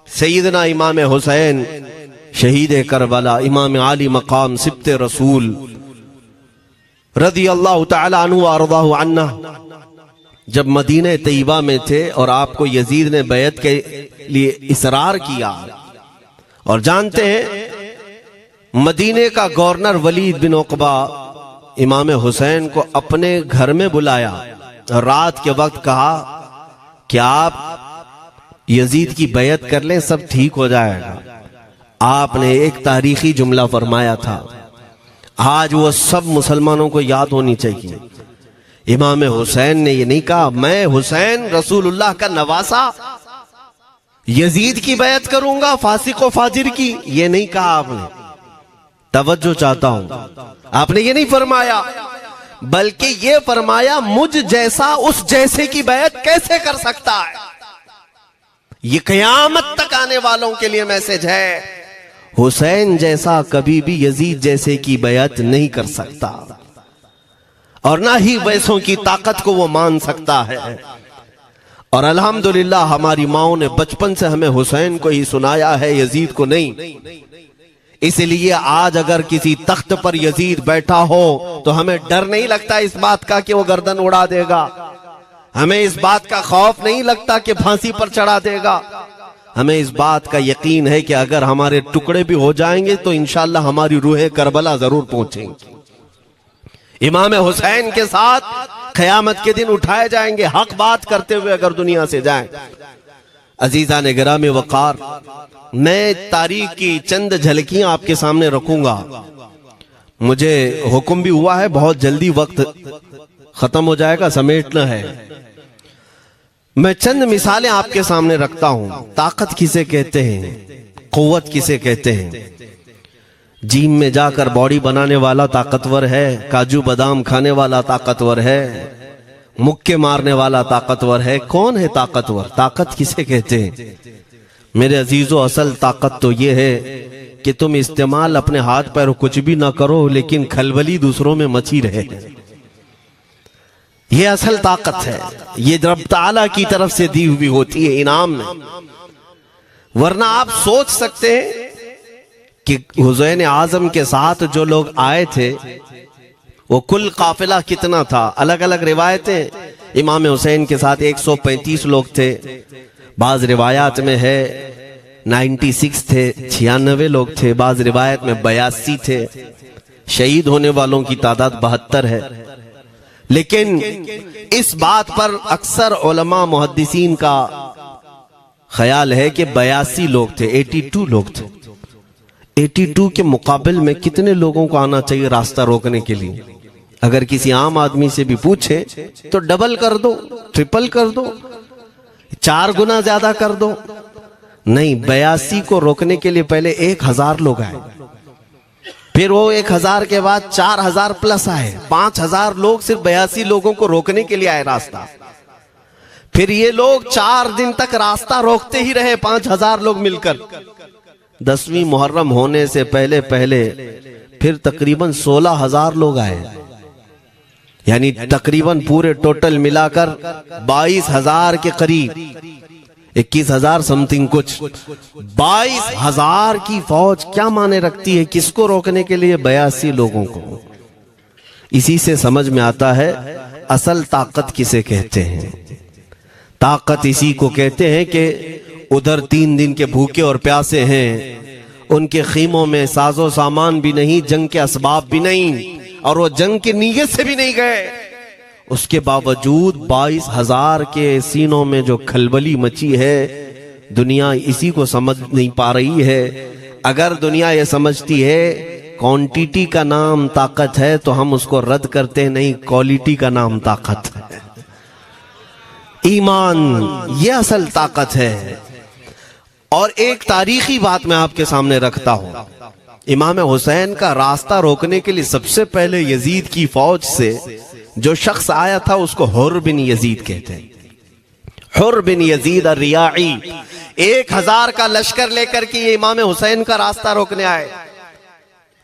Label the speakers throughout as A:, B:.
A: सैयदना इमाम हुसैन शहीद करबला, इमाम आली मकाम सिब्ते रसूल रदी अल्लाह तआला अन्हु व अर्ज़ाहु अन्ना, जब मदीने तैयबा में थे और आपको यजीद ने बैत के लिए इसरार किया, और जानते हैं मदीने का गवर्नर वलीद बिन उक़बा इमाम हुसैन को अपने घर में बुलाया और रात के वक्त कहा कि आप यजीद की बैत कर लें, सब ठीक हो जाएगा। आपने एक तारीखी जुमला फरमाया था, आज वो सब मुसलमानों को याद होनी चाहिए। इमाम हुसैन ने ये नहीं कहा मैं हुसैन रसूलुल्लाह का नवासा यजीद की बैत करूंगा फासिक व फाजिर की, ये नहीं कहा आपने। तवज्जो चाहता हूं, आपने ये नहीं फरमाया, बल्कि ये फरमाया मुझ जैसा उस जैसे की बैत कैसे कर सकता है। ये क़यामत तक आने वालों के लिए मैसेज है, हुसैन जैसा कभी भी यजीद जैसे की बैत नहीं कर सकता, और ना ही वैसों की ताकत को वो मान सकता है। और अल्हम्दुलिल्लाह हमारी माओ ने बचपन से हमें हुसैन को ही सुनाया है, यजीद को नहीं। इसलिए आज अगर किसी तख्त पर यजीद बैठा हो तो हमें डर नहीं लगता इस बात का कि वो गर्दन उड़ा देगा, हमें इस बात का खौफ नहीं लगता कि फांसी पर चढ़ा देगा। हमें इस बात का यकीन है कि अगर हमारे टुकड़े भी हो जाएंगे तो इंशाअल्लाह हमारी रूह करबला जरूर पहुंचेंगी। इमाम हुसैन के साथ क़यामत के दिन उठाए जाएंगे, हक बात करते हुए अगर दुनिया से जाएं। अजीज़ान गिरामी वक़ार, मैं तारीख की चंद झलकियां आपके सामने रखूंगा। मुझे हुक्म भी हुआ है, बहुत जल्दी वक्त खत्म हो जाएगा, समेटना है। मैं चंद मिसालें आपके सामने रखता हूं। ताकत किसे कहते हैं, कुव्वत किसे कहते हैं। जिम में जाकर बॉडी बनाने वाला ताकतवर है, काजू बादाम खाने वाला ताकतवर है, मुक्के मारने वाला ताकतवर है। कौन है ताकतवर? ताकत किसे कहते हैं? मेरे अजीजों, असल ताकत तो ये है कि तुम इस्तेमाल अपने हाथ पैर कुछ भी ना करो, लेकिन खलबली दूसरों में मची रहे। ये असल ताकत है, ये रब ताला की तरफ से दी हुई होती है इनाम में। वरना आप सोच सकते हैं कि हुसैन आजम के साथ जो लोग आए थे वो कुल काफिला कितना था। अलग अलग रिवायतें, इमाम हुसैन के साथ 135 लोग थे, बाज रिवायात में है 96 थे, 96 लोग थे, बाज रिवायत में 82 थे। शहीद होने वालों की तादाद 72 है। लेकिन इस बात पर अक्सर उलमा मुहद्दिसीन का ख्याल है कि 82 लोग थे, 82 लोग थे। 82 के मुकाबिल में कितने लोगों को आना चाहिए रास्ता रोकने के लिए? अगर किसी आम आदमी से भी पूछे तो डबल कर दो, ट्रिपल कर दो, 4 गुना ज्यादा कर दो। नहीं, 82 को रोकने के लिए पहले 1000 लोग आए, फिर वो 1000 के बाद 4000 प्लस आए, 5000 लोग सिर्फ 82 लोगों को रोकने के लिए आए रास्ता। फिर ये लोग 4 दिन तक रास्ता रोकते ही रहे, 5000 लोग मिलकर। 10वीं मुहर्रम होने से पहले पहले फिर तकरीबन 16000 लोग आए, यानी तकरीबन पूरे टोटल मिलाकर 22000 के करीब, 21000 समथिंग कुछ। 22000 की फौज क्या माने रखती है? किसको रोकने के लिए? 82 लोगों को। इसी से समझ में आता है असल ताकत किसे कहते हैं। ताकत इसी को कहते हैं कि उधर 3 दिन के भूखे और प्यासे हैं, उनके खीमों में साजो सामान भी नहीं, जंग के असबाब भी नहीं, और वो जंग की नीयत से भी नहीं गए। उसके बावजूद 22000 के सीनों में जो खलबली मची है, दुनिया इसी को समझ नहीं पा रही है। अगर दुनिया ये समझती है क्वांटिटी का नाम ताकत है तो हम उसको रद्द करते नहीं, क्वालिटी का नाम ताकत है। ईमान ये असल ताकत है। और एक तारीखी बात मैं आपके सामने रखता हूं। इमाम हुसैन का रास्ता रोकने के लिए सबसे पहले यजीद की फौज से जो शख्स आया था उसको हुर बिन यजीद कहते हैं। हुर बिन यजीद अर्रियाई 1000 का लश्कर लेकर के ये इमाम हुसैन का रास्ता रोकने आए।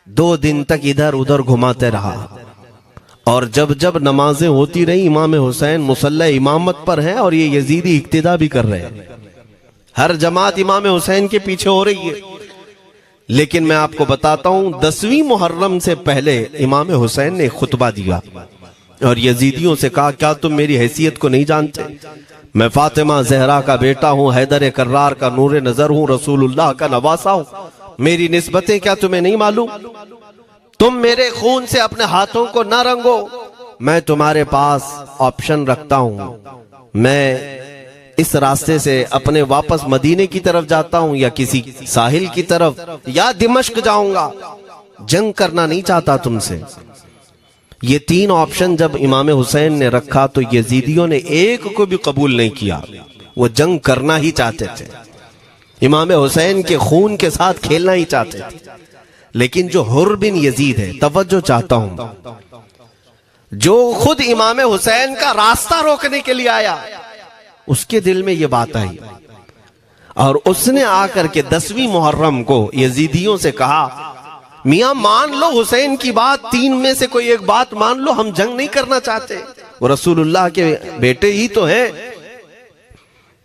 A: 2 दिन तक इधर उधर घुमाते रहा, और जब जब नमाजें होती रही, इमाम हुसैन मुसल्ला इमामत पर हैं और ये यजीदी इक्तिदा भी कर रहे हैं। हर जमात इमाम हुसैन के पीछे हो रही है। लेकिन मैं आपको बताता हूं 10वीं मुहर्रम से पहले इमाम हुसैन ने खुतबा दिया और यजीदियों से कहा, क्या तुम मेरी हैसियत को नहीं जानते? मैं फातिमा जहरा का बेटा हूं, हैदर कर्रार का नूर नजर हूं, रसूलुल्लाह का नवासा हूं। मेरी निस्बतें क्या तुम्हें नहीं मालूम? तुम मेरे खून से अपने हाथों को न रंगो। मैं तुम्हारे पास ऑप्शन रखता हूं, मैं इस रास्ते से अपने वापस मदीने की तरफ जाता हूं या किसी साहिल की तरफ या दिमश्क जाऊंगा। जंग करना नहीं चाहता तुमसे। ये 3 ऑप्शन जब इमाम हुसैन ने रखा तो यजीदियों ने एक को भी कबूल नहीं किया। वो जंग करना ही चाहते थे, इमाम हुसैन के खून के साथ खेलना ही चाहते थे। लेकिन जो हुर बिन यजीद है, तवज्जो चाहता हूं, जो खुद इमाम हुसैन का रास्ता रोकने के लिए आया, उसके दिल में ये बात आई और उसने आकर के 10वीं मुहर्रम को यजीदियों से कहा, मियां मान लो हुसैन की बात, 3 में से कोई एक बात मान लो, हम जंग नहीं करना चाहते, वो रसूलुल्लाह के बेटे ही तो हैं।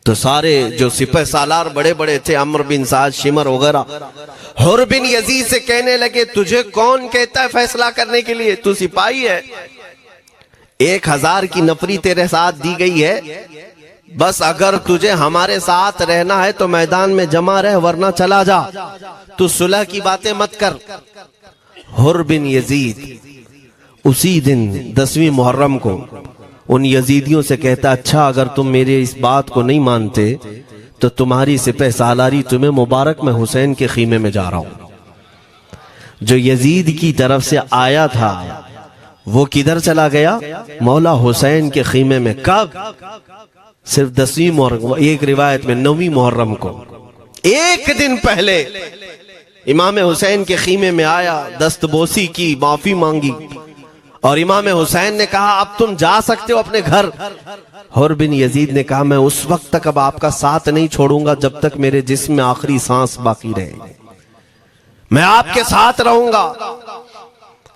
A: तो सारे जो सिपह सालार बड़े बड़े थे, अम्र बिन साद, शिमर वगैरह, हुर बिन यजीद से कहने लगे, तुझे कौन कहता है फैसला करने के लिए? तू सिपाही है, 1000 की नफरी तेरे साथ दी गई है, बस अगर तुझे हमारे साथ रहना है तो मैदान में जमा रह, वरना चला जा, तू सुलह की बातें मत कर। हुर बिन यजीद उसी दिन 10वीं मुहर्रम को उन यजीदियों से कहता, अच्छा अगर तुम मेरे इस बात को नहीं मानते तो तुम्हारी सिपह सालारी तुम्हें मुबारक, मैं हुसैन के खीमे में जा रहा हूं। जो यजीद की तरफ से आया था वो किधर चला गया? मौला हुसैन के खीमे में। कब? सिर्फ 10वीं मुहर्रम, एक रिवायत में 9वीं मुहर्रम को, एक दिन पहले इमाम हुसैन के खीमे में आया, दस्तबोसी की, माफी मांगी और इमाम हुसैन ने कहा, अब तुम जा सकते हो अपने घर। हुर बिन यजीद ने कहा, मैं उस वक्त तक अब आपका साथ नहीं छोड़ूंगा जब तक मेरे जिस्म में आखिरी सांस बाकी रहे, मैं आपके साथ रहूंगा।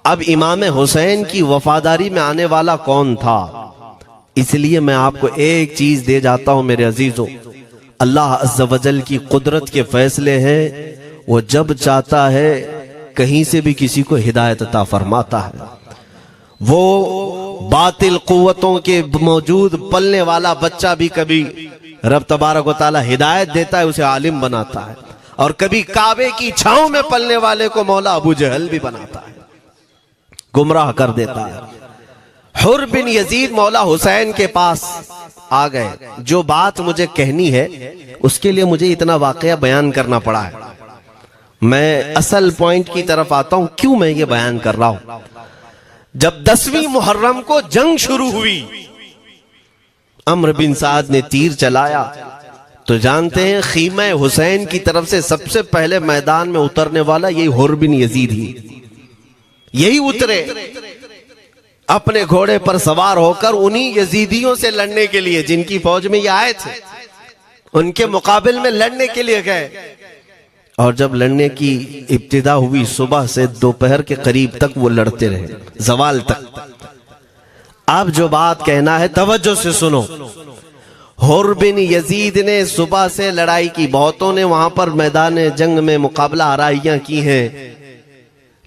A: अब इमाम हुसैन की वफादारी में आने वाला कौन था? इसलिए मैं आपको एक चीज दे जाता हूं मेरे अजीजों, अल्लाह अज़्ज़ वजल की कुदरत के फैसले हैं, वो जब चाहता है कहीं से भी किसी को हिदायत अता फरमाता है। वो बातिल कुव्वतों के मौजूद पलने वाला बच्चा भी कभी रब तबारक व तआला हिदायत देता है, उसे आलिम बनाता है, और कभी काबे की छांव में पलने वाले को मौला अबू जहल भी बनाता है, गुमराह कर देता है। हुर बिन यजीद मौला हुसैन के पास आ गए। जो बात मुझे कहनी है उसके लिए मुझे इतना वाकया बयान करना पड़ा है। मैं असल पॉइंट की तरफ आता हूं, क्यों मैं ये बयान कर रहा हूं। जब 10वीं मुहर्रम को जंग शुरू हुई, अम्र बिन साद ने तीर चलाया, तो जानते हैं खीमा हुसैन की तरफ से सबसे पहले मैदान में उतरने वाला यही हुर बिन यजीद ही, यही उतरे अपने घोड़े पर सवार होकर उन्हीं यजीदियों से लड़ने के लिए जिनकी फौज में ये आए थे, उनके मुकाबले में लड़ने के लिए गए। और जब लड़ने की इब्तिदा हुई, सुबह से दोपहर के करीब तक वो लड़ते रहे, जवाल तक। अब जो बात कहना है तवज्जो से सुनो। हुर बिन यजीद ने सुबह से लड़ाई की, बहुतों ने वहां पर मैदान जंग में मुकाबला आराइयां की हैं,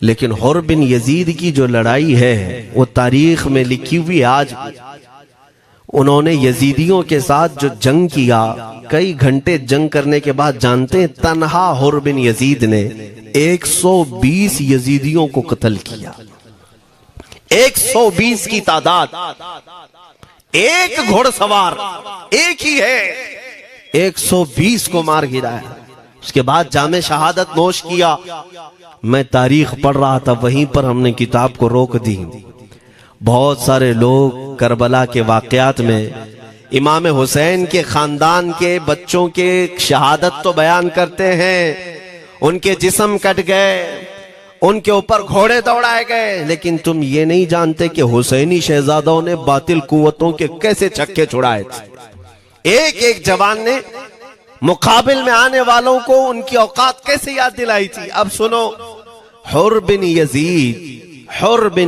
A: लेकिन हुर बिन यजीद की जो लड़ाई है वो तारीख में लिखी हुई। आज उन्होंने यजीदियों के साथ जो जंग किया, कई घंटे जंग करने के बाद, जानते हैं तन्हा हुर बिन यजीद ने 120 यजीदियों को कत्ल किया। 120 की तादाद, एक घोड़सवार एक ही है, 120 को मार गिराया। उसके बाद जामे शहादत नोश किया। मैं तारीख पढ़ रहा था, वहीं पर हमने किताब को रोक दी। बहुत सारे लोग करबला के वाकयात में इमाम हुसैन के खानदान के बच्चों के शहादत तो बयान करते हैं, उनके जिस्म कट गए, उनके ऊपर घोड़े दौड़ाए गए, लेकिन तुम ये नहीं जानते कि हुसैनी शहजादों ने बातिल कुव्वतों के कैसे छक्के छुड़ाए थे। एक एक जवान ने मुकाबिल में आने वालों को उनकी औकात कैसे याद दिलाई थी। अब सुनो, हुर बिन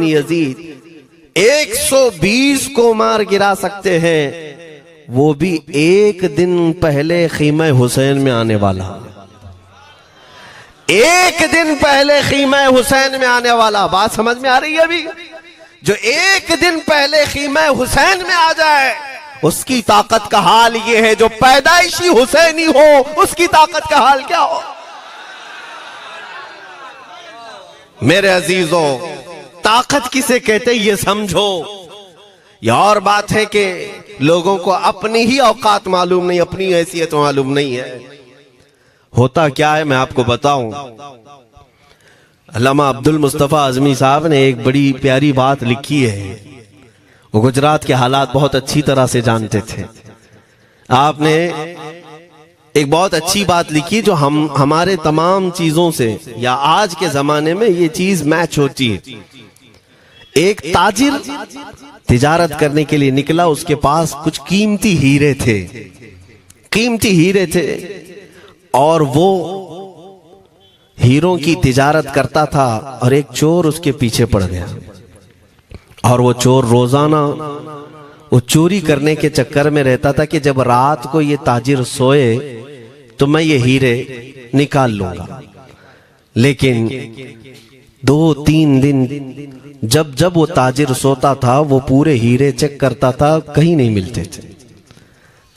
A: यजीद 120 को मार गिरा सकते हैं, वो भी एक दिन पहले खीमा हुसैन में आने वाला, एक दिन पहले खीमा हुसैन में आने वाला। बात समझ में आ रही है? अभी जो एक दिन पहले खीमा हुसैन में आ जाए उसकी ताकत का हाल ये है, जो पैदाइशी हुसैनी हो उसकी ताकत का हाल क्या हो। मेरे अजीजों, ताकत किसे कहते ये समझो। यह और बात है कि लोगों को अपनी ही औकात मालूम नहीं, अपनी हैसियत मालूम नहीं है। होता क्या है मैं आपको बताऊं। अल्लामा अब्दुल मुस्तफा आजमी साहब ने एक बड़ी प्यारी बात लिखी है। वो गुजरात के हालात बहुत अच्छी तरह से जानते थे। आपने एक बहुत अच्छी बात लिखी जो हमारे तमाम चीजों से या आज के जमाने में ये चीज मैच होती है। एक ताजिर तिजारत करने के लिए निकला, उसके पास कुछ कीमती हीरे थे, कीमती हीरे थे, और वो हीरों की तिजारत करता था। और एक चोर उसके पीछे पड़ गया, और वो चोर रोजाना वो चोरी करने के चक्कर में रहता था कि जब रात को ये ताजिर सोए तो मैं ये हीरे निकाल लूंगा। लेकिन 2-3 दिन जब जब वो ताजिर सोता था वो पूरे हीरे चेक करता था, कहीं नहीं मिलते थे।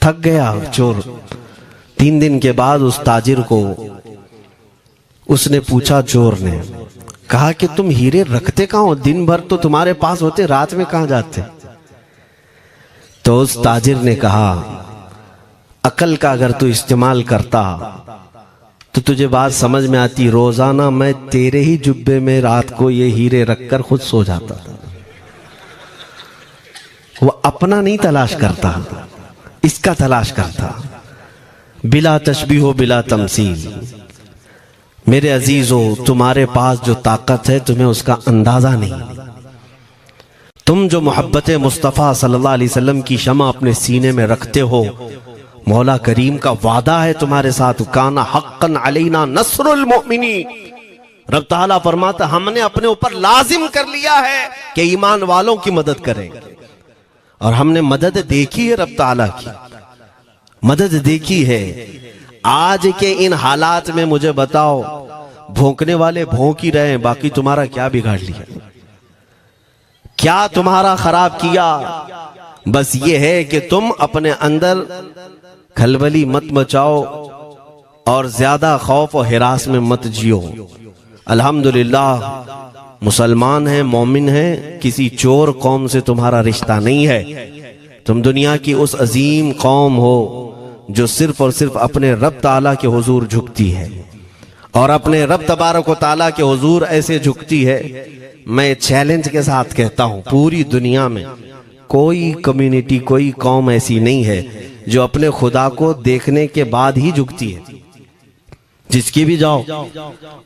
A: थक गया चोर। 3 दिन के बाद उस ताजिर को उसने पूछा, चोर ने कहा कि तुम हीरे रखते कहां हो? दिन भर तो तुम्हारे पास होते, रात में कहां जाते? तो उस ताजिर ने कहा, अकल का अगर तू इस्तेमाल करता तो तुझे बात समझ में आती। रोजाना मैं तेरे ही जुब्बे में रात को ये हीरे रखकर खुद सो जाता था। वो अपना नहीं तलाश करता, इसका तलाश करता। बिला तशबीह हो बिला तमसील। मेरे अजीजों, तुम्हारे पास जो ताकत है तुम्हें उसका अंदाजा नहीं। तुम जो मोहब्बत मुस्तफ़ा सल्लल्लाहु अलैहि वसल्लम की शमा अपने सीने में रखते हो, मौला करीम का वादा है तुम्हारे साथ, काना हक्कन अलैना नस्रुल मोमिनीन। रब ताला फरमाता, हमने अपने ऊपर लाजिम कर लिया है कि ईमान वालों की मदद करें। और हमने मदद देखी है, रब ताला की मदद देखी है। आज के इन हालात में मुझे बताओ, भौंकने वाले भौंक ही रहे हैं, बाकी तुम्हारा क्या बिगाड़ लिया, क्या तुम्हारा खराब किया? बस ये है कि तुम अपने अंदर खलबली मत मचाओ और ज्यादा खौफ और हिरास में मत जियो। अल्हम्दुलिल्लाह मुसलमान है, मोमिन है, किसी चोर कौम से तुम्हारा रिश्ता नहीं है। तुम दुनिया की उस अजीम कौम हो जो सिर्फ और सिर्फ अपने रब ताला के हुजूर झुकती है, और अपने रब तबारक व ताला के हुजूर ऐसे झुकती है। मैं चैलेंज के साथ कहता हूं, पूरी दुनिया में कोई कम्युनिटी, कोई कौम ऐसी नहीं है जो अपने खुदा को देखने के बाद ही झुकती है। जिसकी भी जाओ,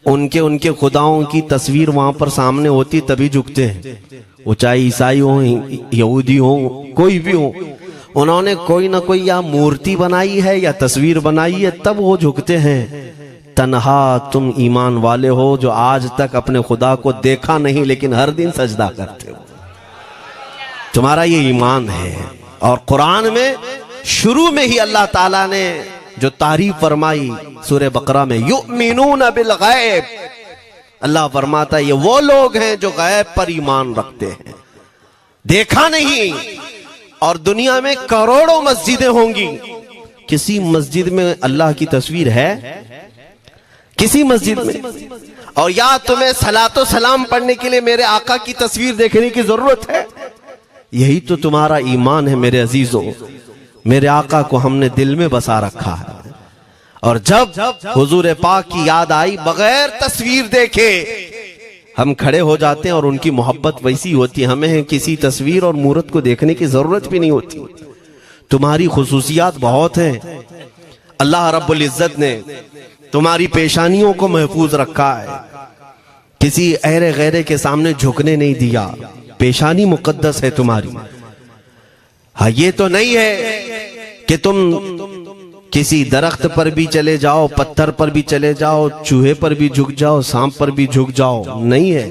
A: उनके खुदाओं की तस्वीर वहां पर सामने होती तभी झुकते हैं। वो चाहे ईसाई हो, यहूदी हो, कोई भी हो, उन्होंने कोई ना कोई या मूर्ति बनाई है या तस्वीर बनाई है, तब वो झुकते हैं। तन्हा तुम ईमान वाले हो जो आज तक अपने खुदा को देखा नहीं लेकिन हर दिन सजदा करते हो, तुम्हारा ये ईमान है। और कुरान में शुरू में ही अल्लाह ताला ने जो तारीफ फरमाई सूरह बकरा में, युमिनून बिल गैब, अल्लाह फरमाता है ये वो लोग हैं जो गैब पर ईमान रखते हैं, देखा नहीं। और दुनिया में करोड़ों मस्जिदें होंगी, किसी मस्जिद में अल्लाह की तस्वीर है? किसी मस्जिद में? और या तुम्हें सलातो सलाम पढ़ने के लिए मेरे आका की तस्वीर देखने की जरूरत है? यही तो तुम्हारा ईमान है मेरे अजीजों। मेरे आका को हमने दिल में बसा रखा है, और जब हुजूर पाक की याद आई, बगैर तस्वीर देखे हम खड़े हो जाते हैं। और उनकी मोहब्बत वैसी होती है, हमें किसी तस्वीर और मूरत को देखने की जरूरत भी नहीं होती। तुम्हारी खुसूसियात बहुत हैं। अल्लाह रब्बुल इज्जत ने तुम्हारी पेशानियों को महफूज रखा है, किसी अहरे गैरे के सामने झुकने नहीं दिया। पेशानी मुकद्दस है तुम्हारी। हाँ, ये तो नहीं है कि तुम किसी दरख्त पर भी चले जाओ, पत्थर पर भी चले जाओ, चूहे पर भी झुक जाओ, सांप पर भी झुक जाओ, नहीं है।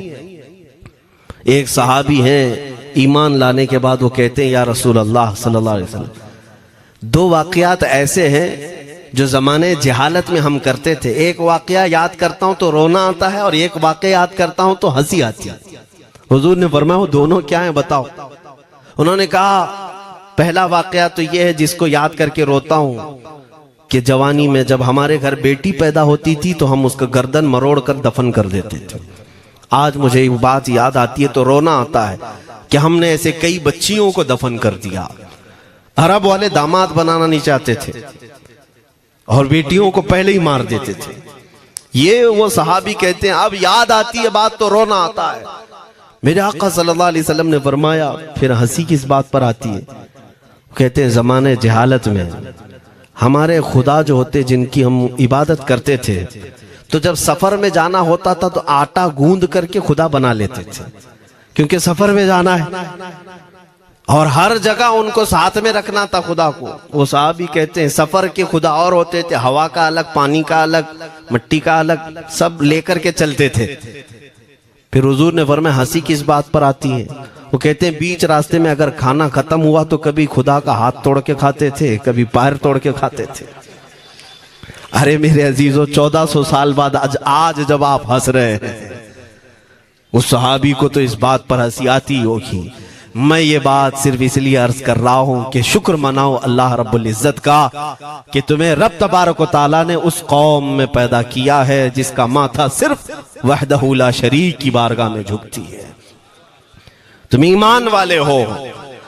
A: एक सहाबी हैं, ईमान लाने के बाद वो कहते हैं, या रसूल अल्लाह सल्लल्लाहु अलैहि वसल्लम, दो वाकयात ऐसे हैं जो जमाने जहालत में हम करते थे। एक वाकया याद करता हूं तो रोना आता है और एक वाकया याद करता हूं तो हंसी आती है। हुजूर ने फरमाया वो दोनों क्या है बताओ। उन्होंने कहा पहला वाकया तो ये है जिसको याद करके रोता हूं कि जवानी में जब हमारे घर बेटी पैदा होती थी तो हम उसका गर्दन मरोड़ कर दफन कर देते थे। आज मुझे वो बात याद आती है तो रोना आता है कि हमने ऐसे कई बच्चियों को दफन कर दिया। अरब वाले दामाद बनाना नहीं चाहते थे और बेटियों को पहले ही मार देते थे। ये वो सहाबी कहते हैं अब याद आती है बात तो रोना आता है। मेरे आका सल्लल्लाहु अलैहि वसल्लम ने फरमाया फिर हंसी किस बात पर आती है। कहते हैं जमाने जहालत में हमारे खुदा जो होते जिनकी हम इबादत करते थे तो जब सफर में जाना होता था तो आटा गूंद करके खुदा बना लेते थे, क्योंकि सफर में जाना है और हर जगह उनको साथ में रखना था खुदा को। वो साहब ही कहते हैं सफर के खुदा और होते थे, हवा का अलग, पानी का अलग, मिट्टी का अलग, सब लेकर के चलते थे। फिर हुजूर ने फरमाया हंसी किस बात पर आती है। वो कहते हैं बीच रास्ते में अगर खाना खत्म हुआ तो कभी खुदा का हाथ तोड़ के खाते थे, कभी पैर तोड़ के खाते थे। अरे मेरे अजीजों 1400 साल बाद आज जब आप हंस रहे हैं उस सहाबी को तो इस बात पर हंसी आती होगी। मैं ये बात सिर्फ इसलिए अर्ज कर रहा हूं कि शुक्र मनाओ अल्लाह रब्बुल इज्जत का कि तुम्हें रब तबारक व तआला ने उस कौम में पैदा किया है जिसका माथा सिर्फ वहदहू ला शरीक की बारगाह में झुकती है। तुम ईमान वाले हो।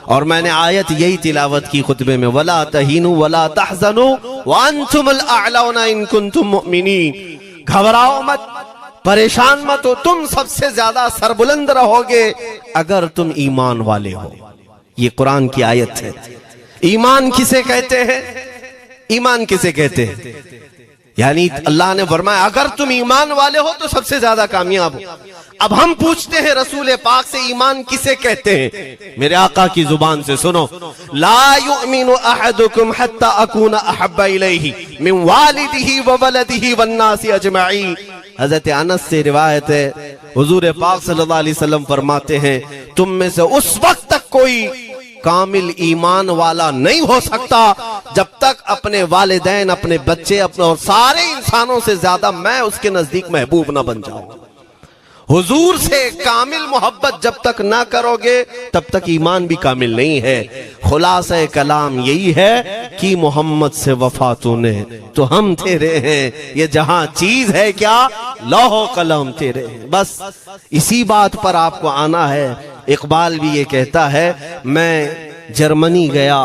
A: और मैंने आयत यही तिलावत की खुतबे में, वला तहीनु वला तहज़नु व अंतुमुल अअलौना इन कुंतुम मुमिनीन। घबराओ मत, परेशान मत हो, तुम सबसे ज्यादा सरबुलंद रहोगे अगर तुम ईमान वाले हो। ये कुरान की आयत है। ईमान किसे कहते हैं? ईमान किसे कहते हैं? यानी अल्लाह ने फरमाया अगर तुम ईमान वाले हो तो सबसे ज्यादा कामयाब हो। अब हम पूछते हैं रसूल पाक से ईमान किसे कहते हैं? मेरे आका की जुबान से सुनो, ला युमिनु अहदुकुम हत्ता अकूना अहब्बा इलैहि मिन वालिदिही व वलदिही वन्नासी अजमईन। हजरत अनस से रिवायत है, हुजूर पाक सल्लल्लाहु अलैहि वसल्लम फरमाते हैं तुम में से उस वक्त तक कोई कामिल ईमान वाला नहीं हो सकता जब तक अपने वालिदैन, अपने बच्चे, अपने और सारे इंसानों से ज्यादा मैं उसके नजदीक महबूब ना बन जाऊं। हुजूर से कामिल मोहब्बत जब तक ना करोगे तब तक ईमान भी कामिल नहीं है। खुलासा कलाम यही है कि मोहम्मद से वफा तूने तो हम तेरे हैं, ये जहां चीज है क्या लौह कलम तेरे हैं। बस इसी बात पर आपको आना है। इकबाल भी ये कहता है मैं जर्मनी गया,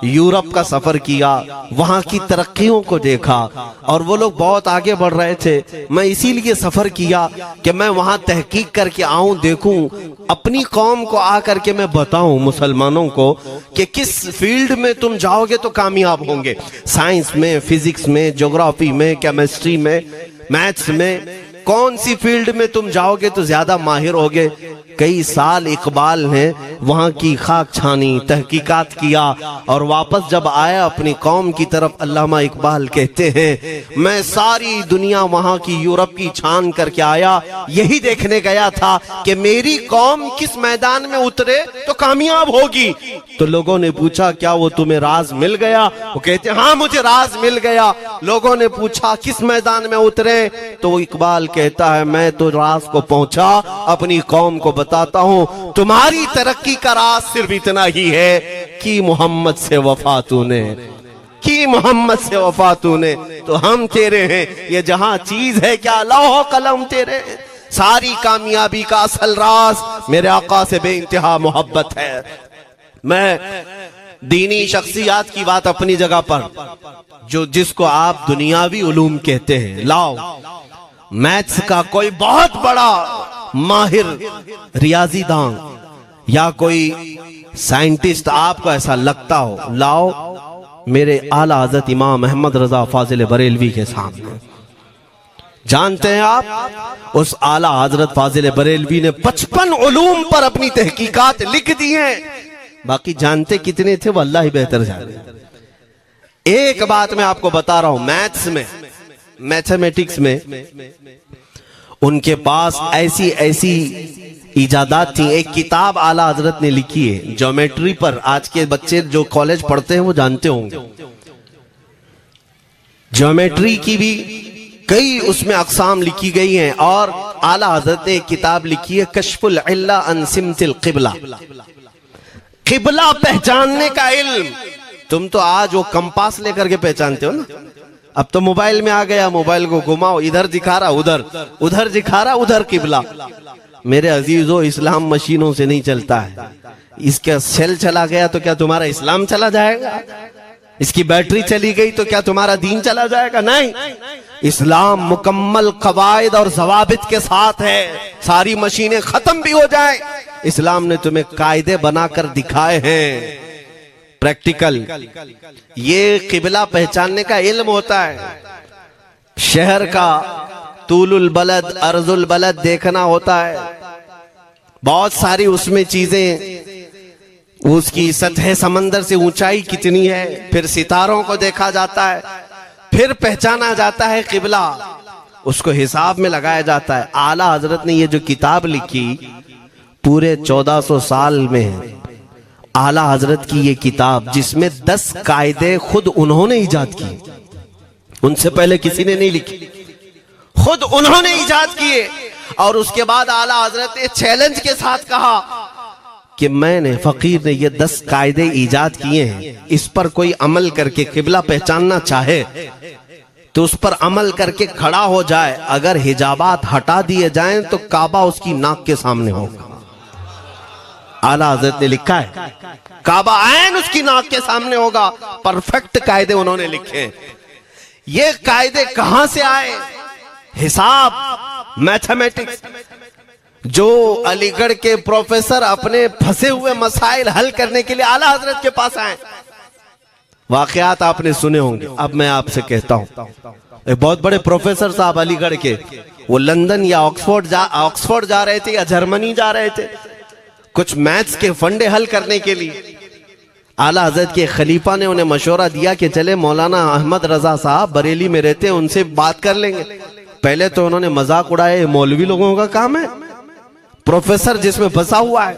A: यूरोप का सफर किया, वहां की तरक्कियों को देखा और वो लोग बहुत आगे बढ़ रहे थे। मैं इसीलिए सफर किया कि मैं वहां तहकीक करके आऊं, देखूं, अपनी कौम को आकर के मैं बताऊं मुसलमानों को कि किस फील्ड में तुम जाओगे तो कामयाब होंगे। साइंस में, फिजिक्स में, ज्योग्राफी में, केमिस्ट्री में, मैथ्स में, कौन सी फील्ड में तुम जाओगे तो ज्यादा माहिर होगे। कई साल इकबाल ने वहां की खाक छानी, तहकीकात किया और वापस जब आया अपनी कौम की तरफ, अल्लामा इकबाल कहते हैं मैं सारी दुनिया वहां की यूरोप की छान करके आया, यही देखने गया था कि मेरी कौम किस मैदान में उतरे तो कामयाब होगी। तो लोगों ने पूछा क्या वो तुम्हें राज मिल गया? वो कहते हाँ मुझे राज मिल गया। लोगों ने पूछा किस मैदान में उतरे? तो इकबाल कहता है मैं तो राज को पहुंचा, अपनी कौम को बताता हूं तुम्हारी तरक्की का राज सिर्फ इतना ही है कि मोहम्मद से वफा तूने, कि मोहम्मद से वफा तूने तो हम तेरे हैं। ये जहां चीज है क्या लौह कलम तेरे हैं। सारी कामयाबी का असल राज मेरे आका से बेइंतहा मोहब्बत है। मैं दीनी शख्सियात की बात अपनी जगह पर, जो जिसको आप दुनियावी उलूम कहते हैं, लाओ मैथ्स का कोई बहुत बड़ा माहिर रियाजीदान या कोई साइंटिस्ट आपको ऐसा लगता हो, लाओ मेरे आला हजरत इमाम अहमद रजा फाजिल बरेलवी के सामने। जानते हैं आप उस आला हजरत फाजिल बरेलवी ने 55 उलूम पर अपनी तहकीकात लिख दी हैं। बाकी जानते कितने थे वो अल्लाह ही बेहतर जाने। एक बात मैं आपको बता रहा हूं, मैथ्स में, मैथमेटिक्स में उनके पास ऐसी ऐसी इजादात थी। एक किताब आला हजरत ने लिखी है ज्योमेट्री पर, आज के बच्चे जो कॉलेज पढ़ते हैं वो जानते होंगे। ज्योमेट्री की भी कई उसमें अकसाम लिखी गई हैं, और आला हजरत ने एक किताब लिखी है कश्फुल इल्ला अन सिमतिल क़िबला, क़िबला पहचानने का इल्म। तुम तो आज वो कंपास लेकर के पहचानते हो ना, अब तो मोबाइल में आ गया, मोबाइल को घुमाओ, इधर दिखा रहा उधर, उधर दिखा रहा उधर क़िबला। मेरे अजीजों, इस्लाम मशीनों से नहीं चलता है। इसका सेल चला गया तो क्या तुम्हारा इस्लाम चला जाएगा? इसकी बैटरी चली गई तो क्या तुम्हारा दीन चला जाएगा? नहीं, इस्लाम मुकम्मल कवायद और ज़वाबित के साथ है। सारी मशीनें खत्म भी हो जाएं, इस्लाम ने तुम्हें कायदे बनाकर दिखाए हैं, प्रैक्टिकल। ये क़िबला पहचानने का इल्म होता है। शहर का तूलुल बलद अर्जुल बलद देखना होता है, बहुत सारी उसमें चीजें, उसकी सतह समंदर से ऊंचाई कितनी है, फिर सितारों को देखा जाता है, फिर पहचाना जाता है क़िबला, उसको हिसाब में लगाया जाता है। आला हजरत ने ये जो किताब लिखी पूरे 1400 साल में है आला हजरत की ये किताब, जिसमें 10 कायदे खुद उन्होंने इजाद किए, उनसे पहले किसी ने नहीं लिखी, खुद उन्होंने इजाद किए। और उसके बाद आला हजरत ने चैलेंज के साथ कहा कि मैंने, फकीर ने ये 10 कायदे इजाद किए हैं, इस पर कोई अमल करके क़िबला पहचानना चाहे तो उस पर अमल करके खड़ा हो जाए। अगर हिजाबात हटा दिए जाएं तो काबा उसकी नाक के सामने होगा। आला हजरत ने लिखा है काबा ऐन उसकी नाक के सामने होगा। परफेक्ट कायदे उन्होंने लिखे। ये कायदे कहां से आए? हिसाब, मैथमेटिक्स। जो अलीगढ़ के प्रोफेसर अपने फंसे हुए मसाइल हल करने के लिए आला हजरत के पास आए, वाकयात आपने सुने होंगे। अब मैं आपसे कहता हूं, एक बहुत बड़े प्रोफेसर साहब अलीगढ़ के, वो लंदन या ऑक्सफोर्ड जा रहे थे या जर्मनी जा रहे थे कुछ मैथ्स के फंडे हल करने के लिए। आला हजरत के खलीफा ने उन्हें मशवरा दिया कि चले मौलाना अहमद रजा साहब बरेली में रहते हैं, उनसे बात कर लेंगे। पहले तो उन्होंने मजाक उड़ाया, मौलवी लोगों का काम है, प्रोफेसर जिसमें फंसा हुआ है।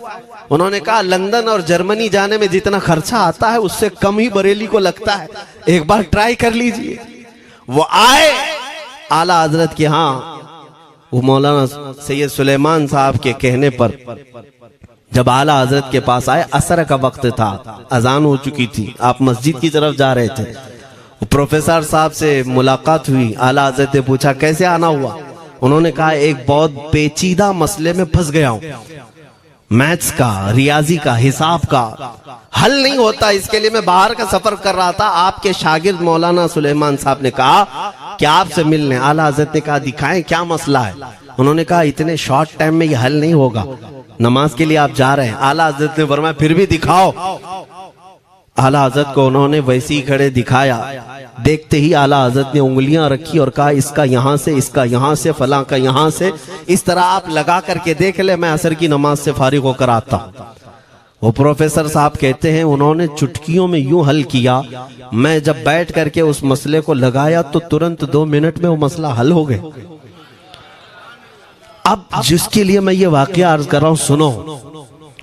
A: उन्होंने कहा लंदन और जर्मनी जाने में जितना खर्चा आता है उससे कम ही बरेली को लगता है, एक बार ट्राई कर लीजिए। वो आए आला हजरत के यहाँ, वो मौलाना सैयद सुलेमान साहब के कहने पर जब आला हजरत के पास आए, असर का वक्त था, अजान हो चुकी थी, आप मस्जिद की तरफ जा रहे थे। प्रोफेसर साहब से मुलाकात हुई। आला हजरत ने पूछा कैसे आना हुआ? उन्होंने कहा एक बहुत पेचीदा मसले में फंस गया हूं, मैथ्स का, रियाजी का, हिसाब का हल नहीं होता, इसके लिए मैं बाहर का सफर कर रहा था। आपके शागिर्द मौलाना सुलेमान साहब ने कहा कि आपसे मिलने। आला हजरत ने कहा दिखाएं क्या मसला है? उन्होंने कहा इतने शॉर्ट टाइम में ये हल नहीं होगा, नमाज के लिए आप जा रहे हैं। आला हजरत ने फरमाया फिर भी दिखाओ। आला हजरत को उन्होंने वैसे ही खड़े दिखाया। देखते ही आला हजरत ने उंगलियां रखी और कहा इसका यहां से, इसका यहां से, फलां का यहां से, इस तरह आप लगा करके देख ले, मैं असर की नमाज से फारिग होकर आता हूं। वो प्रोफेसर साहब कहते हैं उन्होंने चुटकियों में यूं हल किया, मैं जब बैठ करके उस मसले को लगाया तो तुरंत 2 मिनट में वो मसला हल हो गया। अब जिसके लिए मैं ये वाकया अर्ज कर रहा हूं सुनो।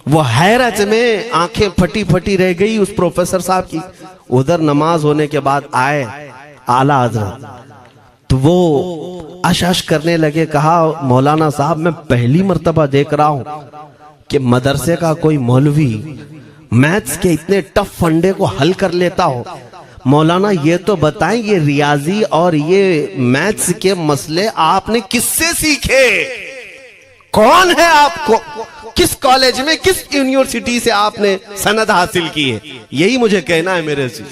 A: वो हैरत में आंखें फटी फटी रह गई उस प्रोफेसर साहब की। उधर नमाज होने के बाद आए आला हजरत, तो वो अश करने लगे। कहा मौलाना साहब मैं पहली मर्तबा देख रहा हूं कि मदरसे का कोई मौलवी मैथ्स के इतने टफ फंडे को हल कर लेता हो। मौलाना ये तो बताएं ये रियाजी और ये मैथ्स के मसले आपने किससे सीखे? कौन है आपको? किस कॉलेज में, किस यूनिवर्सिटी से आपने सनद हासिल की है? यही मुझे कहना है मेरे से।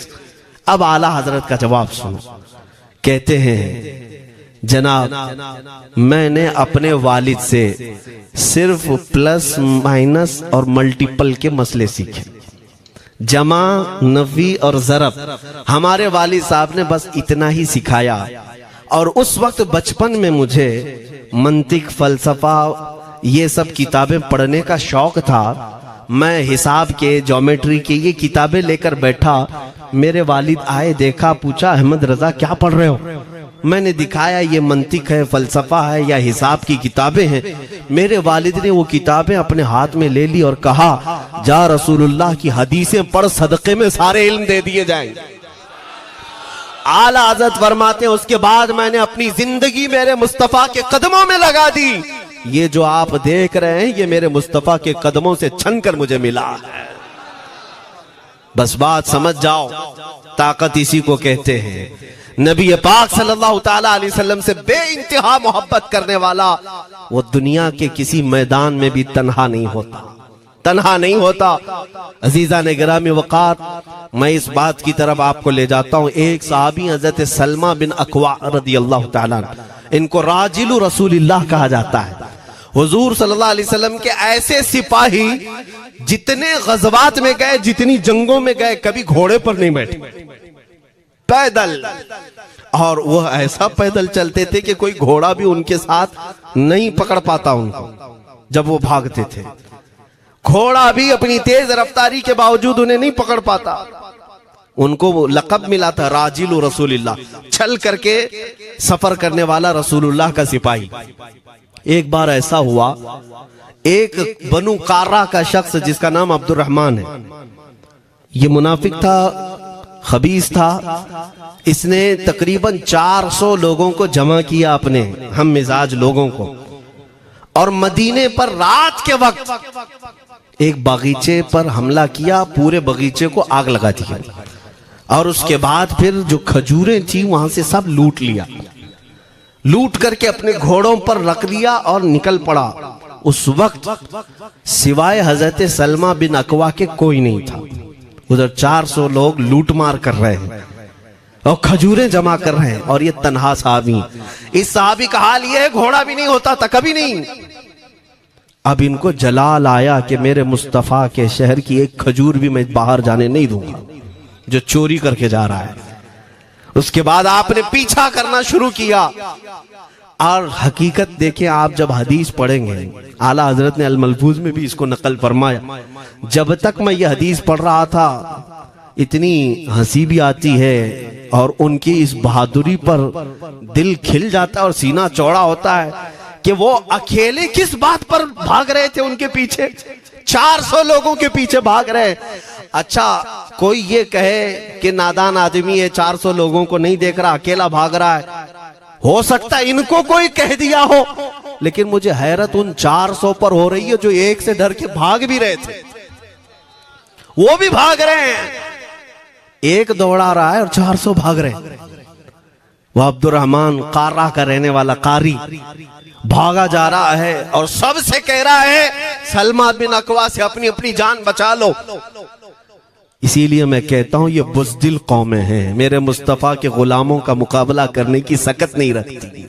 A: अब आला हजरत का जवाब सुनो। कहते हैं जनाब मैंने अपने वालिद से सिर्फ प्लस माइनस और मल्टीपल के मसले सीखे, जमा, नफी और ज़रब हमारे वालिद साहब ने बस इतना ही सिखाया। और उस वक्त बचपन में मुझे मंतिक, फलसफा, ये सब किताबें पढ़ने का शौक था। मैं हिसाब के, ज्योमेट्री के ये किताबें लेकर बैठा। मेरे वालिद आए, देखा, पूछा अहमद रजा क्या पढ़ रहे हो? मैंने दिखाया ये मंतिक है, फलसफा है या हिसाब की किताबें हैं। मेरे वालिद ने वो किताबें अपने हाथ में ले ली और कहा, जा रसूलुल्लाह की हदीसें पढ़, सदक़े में सारे इल्म दे दिए जाएंगे। आला हज़रत फरमाते हैं, उसके बाद मैंने अपनी जिंदगी मेरे मुस्तफा के कदमों में लगा दी। ये जो आप देख रहे हैं ये मेरे मुस्तफा के कदमों से छन कर मुझे मिला है। बस बात समझ जाओ, ताकत इसी को कहते हैं। नबी पाक सल्लल्लाहु ताला अलैहि वसल्लम से बेइंतहा मोहब्बत करने वाला वो दुनिया के किसी मैदान में भी तन्हा नहीं होता, तन्हा नहीं होता। अजीजा ने गिरामी वक़ार, मैं इस बात की तरफ आपको ले जाता हूं। एक सहाबी हजरत सलमा बिन अकवा रदियल्लाहु ताला, इनको राजिलु रसूलिल्लाह कहा जाता है। हुजूर सल्लल्लाहु अलैहि वसल्लम के ऐसे सिपाही जितने गज़वात में गए, जितनी जंगों में गए, कभी घोड़े पर नहीं बैठे, पैदल। और वह ऐसा पैदल चलते थे कि कोई घोड़ा भी उनके साथ नहीं पकड़ पाता उनको जब वो भागते थे। घोड़ा भी अपनी तेज रफ्तारी के बावजूद उन्हें नहीं पकड़ पाता। उनको वो लक़ब मिला था राजिलु रसूलिल्लाह, चल करके सफर करने वाला रसूलुल्लाह का सिपाही। एक बार ऐसा हुआ, एक बनु कार्रा का शख्स जिसका नाम अब्दुर्रहमान है, ये मुनाफिक था, खबीस था। इसने तकरीबन 400 लोगों को जमा किया, अपने हम मिजाज लोगों को, और मदीने पर रात के वक्त एक बगीचे पर हमला किया, पूरे बगीचे को आग लगा दिया। और उसके बाद फिर जो खजूरें थी वहां से सब लूट लिया, लूट करके अपने घोड़ों पर रख लिया और निकल पड़ा। उस वक्त सिवाय हजरत सलमा बिन अकवा के कोई नहीं था। उधर 400 लोग लूट मार कर रहे हैं और खजूरें जमा कर रहे हैं, और ये तन्हा साहबी। इस साहबी का हाल ये है, घोड़ा भी नहीं होता था कभी नहीं। अब इनको जलाल आया कि मेरे मुस्तफा के शहर की एक खजूर भी मैं बाहर जाने नहीं दूंगा जो चोरी करके जा रहा है। उसके बाद आपने पीछा करना शुरू किया। और हकीकत देखें, आप जब हदीस पढ़ेंगे, आला हजरत ने अल मलफूज में भी इसको नकल फरमाया। जब तक मैं ये हदीस पढ़ रहा था, इतनी हंसी भी आती है और उनकी इस बहादुरी पर दिल खिल जाता है और सीना चौड़ा होता है कि वो अकेले किस बात पर भाग रहे थे। उनके पीछे 400 लोगों के पीछे भाग रहे। अच्छा, कोई ये कहे कि नादान आदमी है, 400 लोगों को नहीं देख रहा, अकेला भाग रहा है। हो सकता है इनको कोई कह दिया हो, लेकिन मुझे हैरत उन 400 पर हो रही है जो एक से डर के भाग भी रहे थे। वो भी भाग रहे हैं, एक दौड़ा रहा है और 400 भाग रहे हैं। वह अब्दुर्रहमान कार्रा का रहने वाला कारी भागा जा रहा है और सबसे कह रहा है, सलमा बिन अकवा से अपनी अपनी जान बचा लो। इसीलिए मैं कहता हूं ये बुज़दिल कौमें हैं, मेरे मुस्तफा के गुलामों का मुकाबला करने की सकत नहीं रखती,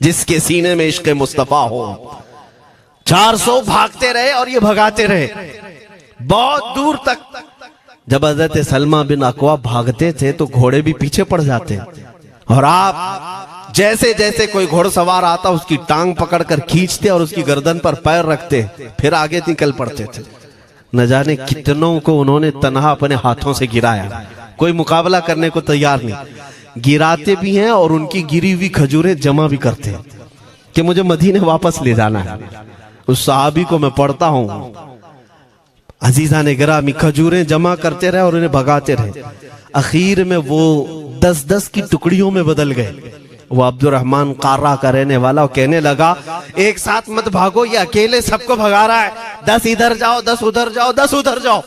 A: जिसके सीने में इश्क़ मुस्तफा हो। 400 भागते रहे और ये भगाते रहे बहुत दूर तक। जब हज़रत सलमा बिन अकवा भागते थे तो घोड़े भी पीछे पड़ जाते, और आप जैसे जैसे कोई घोड़सवार आता उसकी टांग पकड़कर खींचते और उसकी गर्दन पर पैर रखते, फिर आगे निकल पड़ते थे। न जाने कितनों को उन्होंने तन्हा अपने हाथों से गिराया, कोई मुकाबला करने को तैयार नहीं। गिराते भी हैं और उनकी गिरी हुई खजूरें जमा भी करते हैं कि मुझे मदीने वापस ले जाना है। उस सहाबी को मैं पढ़ता हूं, अजीजा ने गिरामी खजूरें जमा करते रहे और उन्हें भगाते रहे। आखिर में वो 10-10 की टुकड़ियों में बदल गए। वो अब्दुर्रहमान कार्रा का रहने वाला कहने लगा, एक साथ मत भागो, ये अकेले सबको भगा रहा है, 10 इधर जाओ, 10 उधर जाओ, 10 उधर जाओ।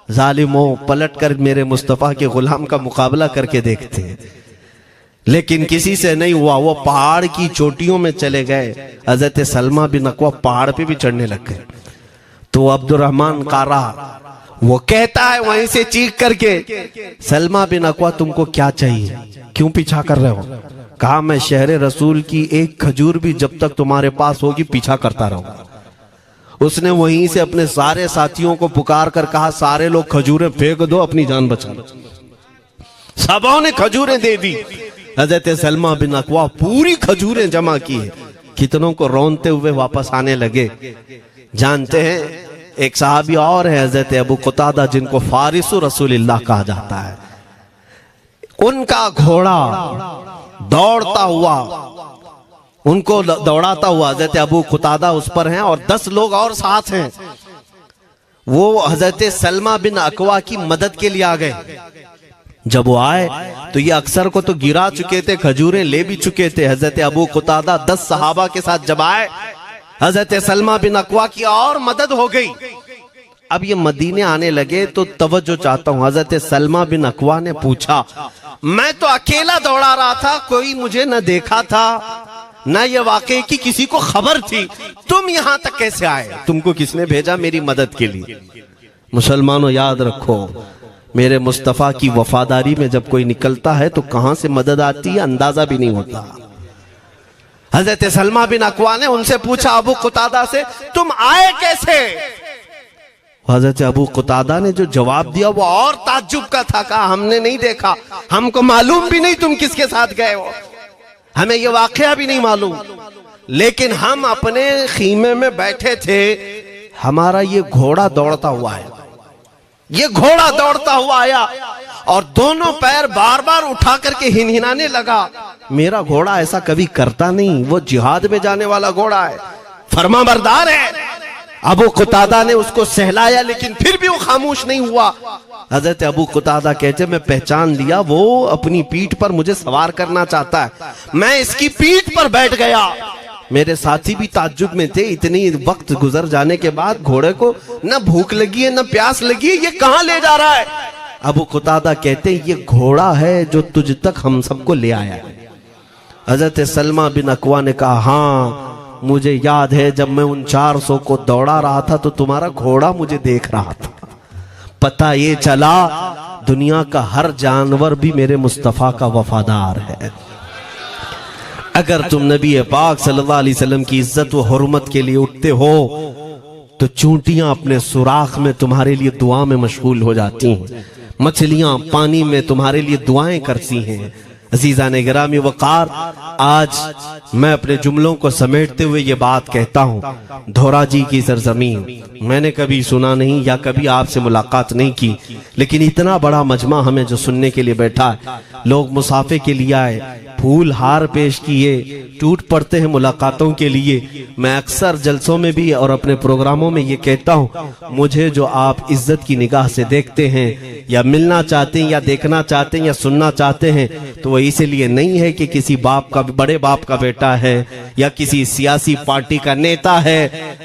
A: जालिमों, पलट कर मेरे मुस्तफा के गुलाम का मुकाबला करके देखते हैं, लेकिन किसी से नहीं हुआ। वो पहाड़ की चोटियों में चले गए। हजरत सलमा बिन अकवा पहाड़ पे भी चढ़ने लग गए। तो अब्दुर्रहमान कार्रा वो कहता है वहीं से चीख करके, सलमा बिन अकवा तुमको क्या चाहिए, क्यों पीछा कर रहे हो? कहा, मैं शहर रसूल की एक खजूर भी जब तक तुम्हारे पास होगी पीछा करता रहूंगा। उसने वहीं से अपने सारे साथियों को पुकार कर कहा, सारे लोग खजूरें फेंक दो, अपनी जान बचा लो। सबों ने खजूरें दे दी। हजरत सलमा बिन अकवा पूरी खजूरें जमा की है, कितनों को रोनते हुए वापस आने लगे। जानते हैं, एक सहाबी और है हजरत अबू कुतादा, जिनको फारिसु रसूलिल्लाह कहा जाता है। उनका घोड़ा दौड़ता हुआ, उनको दौड़ाता हुआ हजरत अबू कुतादा उस पर हैं और 10 लोग और साथ हैं। वो हजरत सलमा बिन अकवा की मदद के लिए आ गए। जब वो आए तो ये अक्सर को तो गिरा चुके थे, खजूरें ले भी चुके थे। हजरत अबू कुतादा 10 सहाबा के साथ जब आए, हजरत सलमा बिन अकवा की और मदद हो गई। अब ये मदीने आने लगे तो तवज्जो चाहता हूं। हजरत सलमा बिन अकवा ने पूछा, मैं तो अकेला दौड़ा रहा था, कोई मुझे न देखा था, न ये वाकई की किसी को खबर थी, तुम यहां तक कैसे आए? तुमको किसने भेजा मेरी मदद के लिए? मुसलमानों याद रखो, मेरे मुस्तफा की वफादारी में जब कोई निकलता है तो कहां से मदद आती है अंदाजा भी नहीं होता। हजरत सलमा बिन अकवा ने उनसे पूछा अबू कुतादा से, तुम आए कैसे? हजरत अबू कुतादा ने जो जवाब दिया वो और ताज्जुब का था। कहा, हमने नहीं देखा, हमको मालूम भी नहीं तुम किसके साथ गए हो, हमें ये वाकया भी नहीं मालूम, लेकिन हम अपने खीमे में बैठे थे, हमारा ये घोड़ा दौड़ता हुआ है, ये घोड़ा दौड़ता हुआ आया और दोनों पैर बार बार उठा करके हिनहिनाने लगा। मेरा घोड़ा ऐसा कभी करता नहीं, वो जिहाद में जाने वाला घोड़ा है, फरमाबरदार है। अबू कुतादा ने उसको सहलाया लेकिन फिर भी वो खामोश नहीं हुआ। हजरत अबू कुतादा कहते, मैं पहचान लिया, वो अपनी पीठ पर मुझे सवार करना चाहता है। मैं इसकी पीठ पर बैठ गया। मेरे साथी भी ताज्जुब में थे, इतनी वक्त गुजर जाने के बाद घोड़े को न भूख लगी है न प्यास लगी है, ये कहां ले जा रहा है? अबू कुतादा कहते, ये घोड़ा है जो तुझ तक हम सबको ले आया है। हजरत सलमा बिन अकवा ने कहा, हाँ मुझे याद है, जब मैं उन 400 को दौड़ा रहा था तो तुम्हारा घोड़ा मुझे देख रहा था। पता ये चला दुनिया का हर जानवर भी मेरे मुस्तफा का वफादार है। अगर तुम नबी पाक सल्लल्लाहु अलैहि वसल्लम की इज्जत व हुर्मत के लिए उठते हो तो चूंटियां अपने सुराख में तुम्हारे लिए दुआ में मशगूल हो जाती हैं, मछलियां पानी में तुम्हारे लिए दुआएं करती हैं। अजीज़ान गिरामी वक़ार, आज मैं अपने जुमलों को समेटते हुए ये बात कहता हूँ, धोराजी की सरजमीन मैंने कभी सुना नहीं या कभी आपसे मुलाकात नहीं की, लेकिन इतना बड़ा मजमा हमें जो सुनने के लिए बैठा है, लोग मुसाफे के लिए आए, फूल हार पेश किए, टूट पड़ते हैं मुलाकातों के लिए। मैं अक्सर जलसों में भी और अपने प्रोग्रामों में ये कहता हूँ, मुझे जो आप इज्जत की निगाह से देखते हैं या मिलना चाहते हैं या देखना चाहते हैं या सुनना चाहते हैं, तो वो इसलिए नहीं है कि किसी बाप का, बड़े बाप का बेटा है या किसी सियासी पार्टी का नेता है।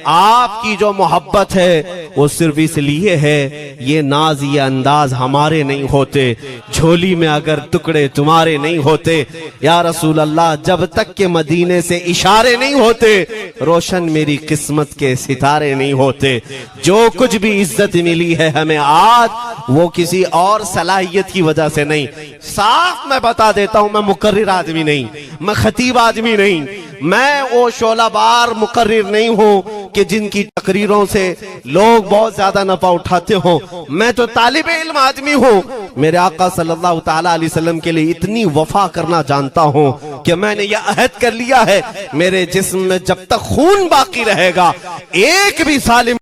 A: आपकी जो मोहब्बत है वो सिर्फ इसलिए है, ये नाज ये अंदाज हमारे नहीं होते, झोली में अगर टुकड़े तुम्हारे नहीं होते, या रसूल अल्लाह, जब तक के मदीने से इशारे नहीं होते, रोशन मेरी किस्मत के सितारे नहीं होते। जो कुछ भी इज्जत मिली है हमें आज, वो किसी और सलाहियत की वजह से नहीं। साफ मैं बता देता हूं, मैं मुकर्रिर आदमी नहीं, मैं खतीब आदमी नहीं, मैं वो शोलाबार मुकर्रिर नहीं हूं कि जिनकी तकरीरों से लोग बहुत ज्यादा नफा उठाते हो। मैं तो तालिब इल्म आदमी हूं। मेरे आका सल्लल्लाहु ताला अलैहि वसल्लम के लिए इतनी वफा करना जानता हूं कि मैंने यह अहद कर लिया है, मेरे जिस्म में जब तक खून बाकी रहेगा एक भी सालिम